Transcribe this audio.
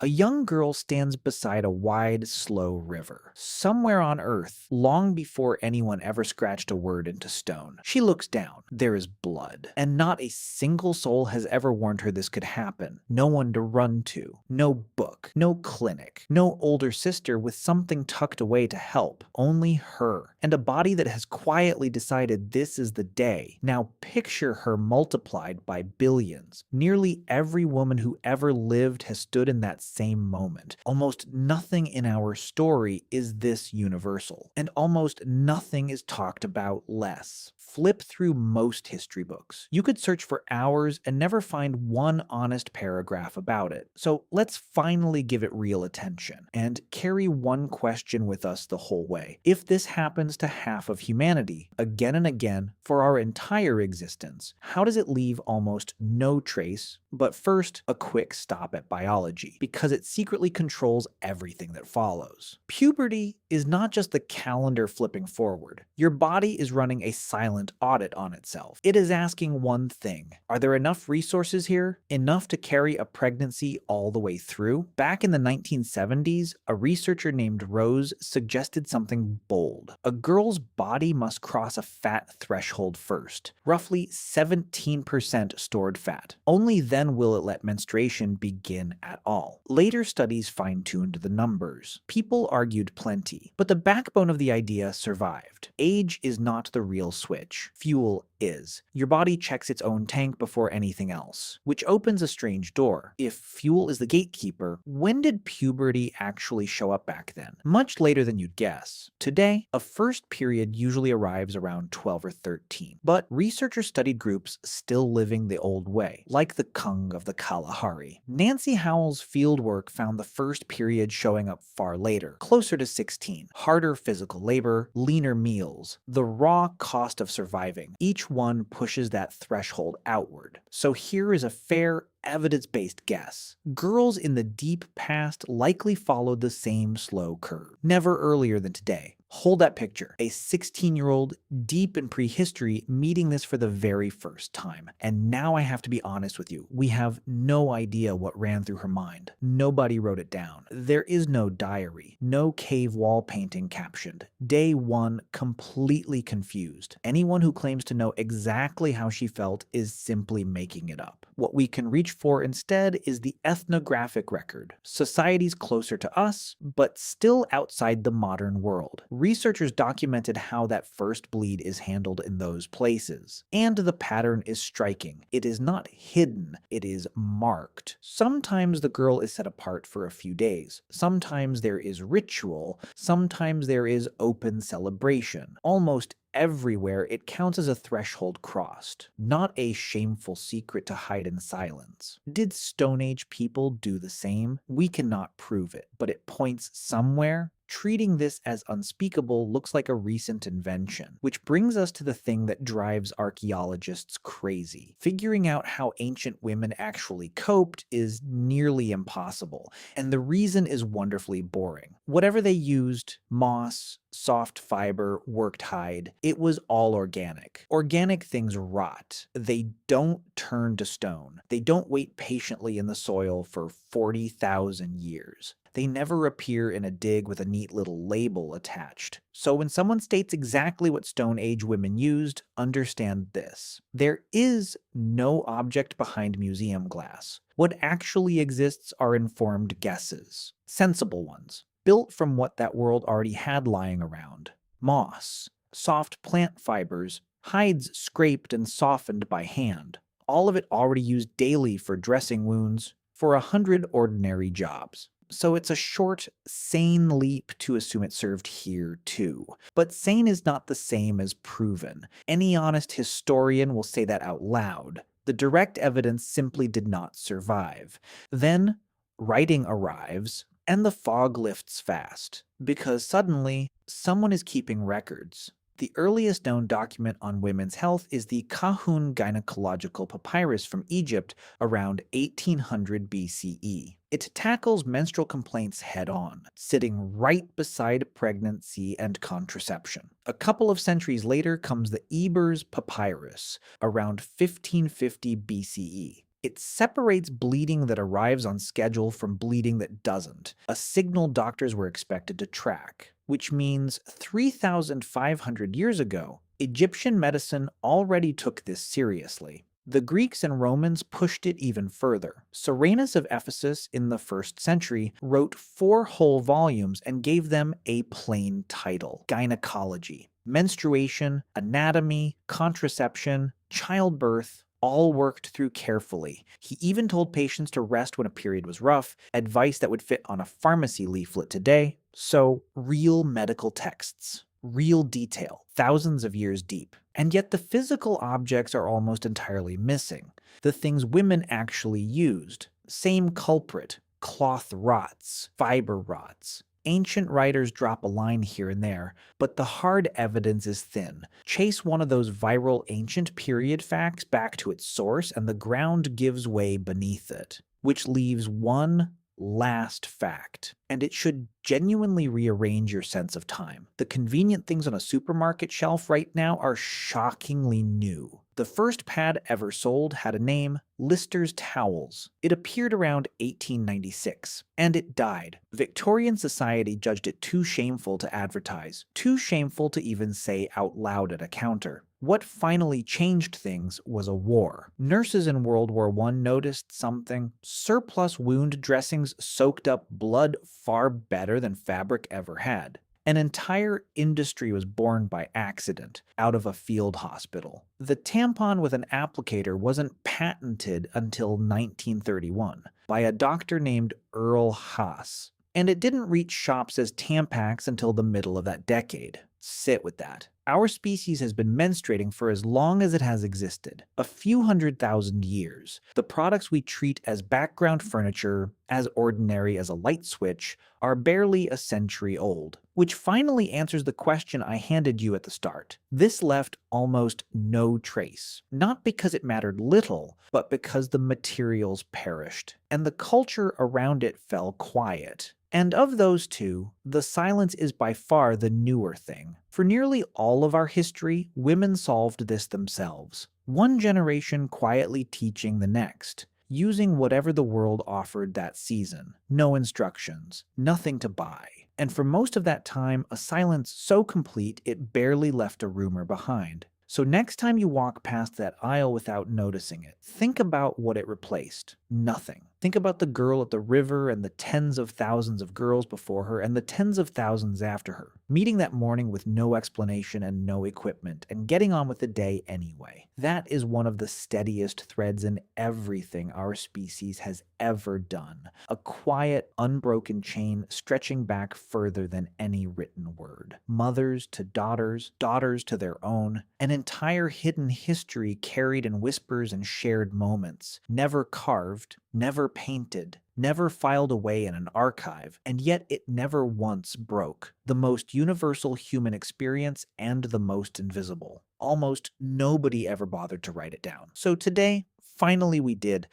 A young girl stands beside a wide, slow river, somewhere on Earth, long before anyone ever scratched a word into stone. She looks down. There is blood, and not a single soul has ever warned her this could happen. No one to run to, no book, no clinic, no older sister with something tucked away to help. Only her, and a body that has quietly decided this is the day. Now picture her multiplied by billions. Nearly every woman who ever lived has stood in that same moment. Almost nothing in our story is this universal, and almost nothing is talked about less. Flip through most history books. You could search for hours and never find one honest paragraph about it. So let's finally give it real attention and carry one question with us the whole way. If this happens to half of humanity, again and again, for our entire existence, how does it leave almost no trace? But first, a quick stop at biology, because it secretly controls everything that follows. Puberty is not just the calendar flipping forward. Your body is running a silent audit on itself. It is asking one thing: are there enough resources here? Enough to carry a pregnancy all the way through? Back in the 1970s, a researcher named Rose suggested something bold. A girl's body must cross a fat threshold first, roughly 17% stored fat. Only then will it let menstruation begin at all. Later studies fine-tuned the numbers. People argued plenty, but the backbone of the idea survived. Age is not the real switch. Fuel is. Your body checks its own tank before anything else, which opens a strange door. If fuel is the gatekeeper, when did puberty actually show up back then? Much later than you'd guess. Today, a first period usually arrives around 12 or 13, but researchers studied groups still living the old way, like the Kung of the Kalahari. Nancy Howell's fieldwork found the first period showing up far later, closer to 16. Harder physical labor, leaner meals, the raw cost of surviving. Each one pushes that threshold outward. So here is a fair, evidence-based guess. Girls in the deep past likely followed the same slow curve, never earlier than today. Hold that picture. A 16-year-old deep in prehistory meeting this for the very first time. And now I have to be honest with you. We have no idea what ran through her mind. Nobody wrote it down. There is no diary. No cave wall painting captioned. Day one, completely confused. Anyone who claims to know exactly how she felt is simply making it up. What we can reach for instead is the ethnographic record. Societies closer to us, but still outside the modern world. Researchers documented how that first bleed is handled in those places. And the pattern is striking. It is not hidden, it is marked. Sometimes the girl is set apart for a few days. Sometimes there is ritual. Sometimes there is open celebration. Almost everywhere, it counts as a threshold crossed, not a shameful secret to hide in silence. Did Stone Age people do the same? We cannot prove it, but it points somewhere. Treating this as unspeakable looks like a recent invention, which brings us to the thing that drives archaeologists crazy. Figuring out how ancient women actually coped is nearly impossible, and the reason is wonderfully boring. Whatever they used, moss, soft fiber, worked hide, it was all organic. Organic things rot. They don't turn to stone. They don't wait patiently in the soil for 40,000 years. They never appear in a dig with a neat little label attached. So when someone states exactly what Stone Age women used, understand this. There is no object behind museum glass. What actually exists are informed guesses. Sensible ones, built from what that world already had lying around. Moss, soft plant fibers, hides scraped and softened by hand. All of it already used daily for dressing wounds, for 100 ordinary jobs. So it's a short, sane leap to assume it served here too. But sane is not the same as proven. Any honest historian will say that out loud. The direct evidence simply did not survive. Then, writing arrives, and the fog lifts fast, because suddenly, someone is keeping records. The earliest known document on women's health is the Kahun gynecological papyrus from Egypt around 1800 BCE. It tackles menstrual complaints head-on, sitting right beside pregnancy and contraception. A couple of centuries later comes the Ebers papyrus, around 1550 BCE. It separates bleeding that arrives on schedule from bleeding that doesn't, a signal doctors were expected to track, which means 3,500 years ago, Egyptian medicine already took this seriously. The Greeks and Romans pushed it even further. Soranus of Ephesus in the 1st century wrote 4 whole volumes and gave them a plain title: Gynecology. Menstruation, anatomy, contraception, childbirth, all worked through carefully. He even told patients to rest when a period was rough, advice that would fit on a pharmacy leaflet today. So, real medical texts, real detail, thousands of years deep. And yet the physical objects are almost entirely missing. The things women actually used. Same culprit: cloth rots, fiber rots. Ancient writers drop a line here and there, but the hard evidence is thin. Chase one of those viral ancient period facts back to its source, and the ground gives way beneath it, which leaves one last fact. And it should genuinely rearrange your sense of time. The convenient things on a supermarket shelf right now are shockingly new. The first pad ever sold had a name: Lister's Towels. It appeared around 1896, and it died. Victorian society judged it too shameful to advertise, too shameful to even say out loud at a counter. What finally changed things was a war. Nurses in World War I noticed something. Surplus wound dressings soaked up blood far better than fabric ever had. An entire industry was born by accident out of a field hospital. The tampon with an applicator wasn't patented until 1931 by a doctor named Earl Haas, and it didn't reach shops as Tampax until the middle of that decade. Sit with that. Our species has been menstruating for as long as it has existed, a few 100,000 years. The products we treat as background furniture, as ordinary as a light switch, are barely a century old, which finally answers the question I handed you at the start. This left almost no trace, not because it mattered little, but because the materials perished, and the culture around it fell quiet. And of those two, the silence is by far the newer thing. For nearly all of our history, women solved this themselves. One generation quietly teaching the next, using whatever the world offered that season. No instructions, nothing to buy. And for most of that time, a silence so complete it barely left a rumor behind. So next time you walk past that aisle without noticing it, think about what it replaced. Nothing. Think about the girl at the river and the tens of thousands of girls before her and the tens of thousands after her, meeting that morning with no explanation and no equipment, and getting on with the day anyway. That is one of the steadiest threads in everything our species has ever done. A quiet, unbroken chain stretching back further than any written word. Mothers to daughters, daughters to their own, an entire hidden history carried in whispers and shared moments, never carved, never painted, never filed away in an archive, and yet it never once broke. The most universal human experience and the most invisible. Almost nobody ever bothered to write it down. So today, finally we did.